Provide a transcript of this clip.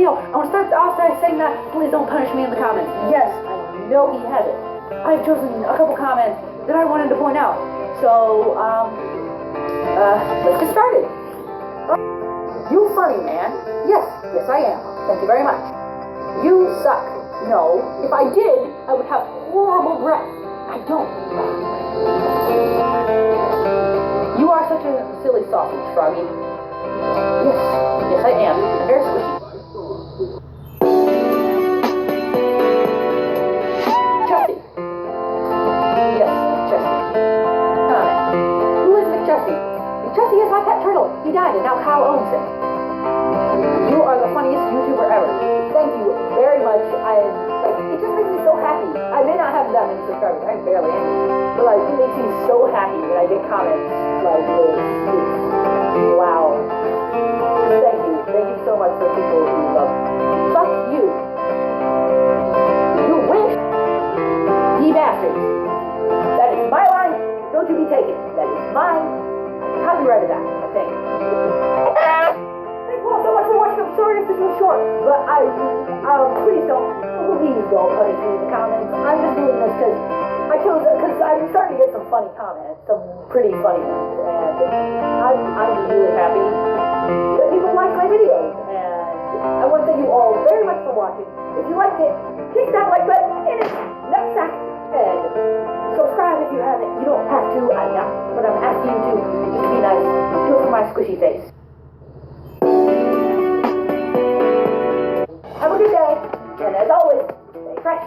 video. I want to start off by saying that please don't punish me in the comments. Yes, I know he has it. I've chosen a couple comments that I wanted to point out. So, let's get started. You funny man. Yes, yes I am. Thank you very much. You suck. No, if I did, I would have horrible breath. I don't. You are such a silly sausage, Froggy. Yes, yes I am. I'm very squishy. Chessie. Yes, Chessie. Who is McChessie? McChessie is my pet turtle. He died and now Kyle owns him. You are the funniest YouTuber ever. Thank you very much. It just makes me so happy. I may not have that many subscribers. I'm barely any. But it makes me so happy when I get comments like this. Wow. Thank you. Thank you so much for people who love me. Fuck you. You wish. Ye bastards. That is my line. Don't you be taken. That is mine. I copyrighted that. Thank you. Thank you all so much for watching. I'm sorry if this was short, but please don't punish me in the comments. I'm just doing this because I'm starting to get some funny comments, some pretty funny ones, and I'm just really happy that people like my videos, and I want to thank you all very much for watching. If you liked it, hit that like button in its nutsack, and subscribe if you haven't. You don't have to, but I'm asking you to, just to be nice. Do it for my squishy face. Have a good day, and as always, stay fresh.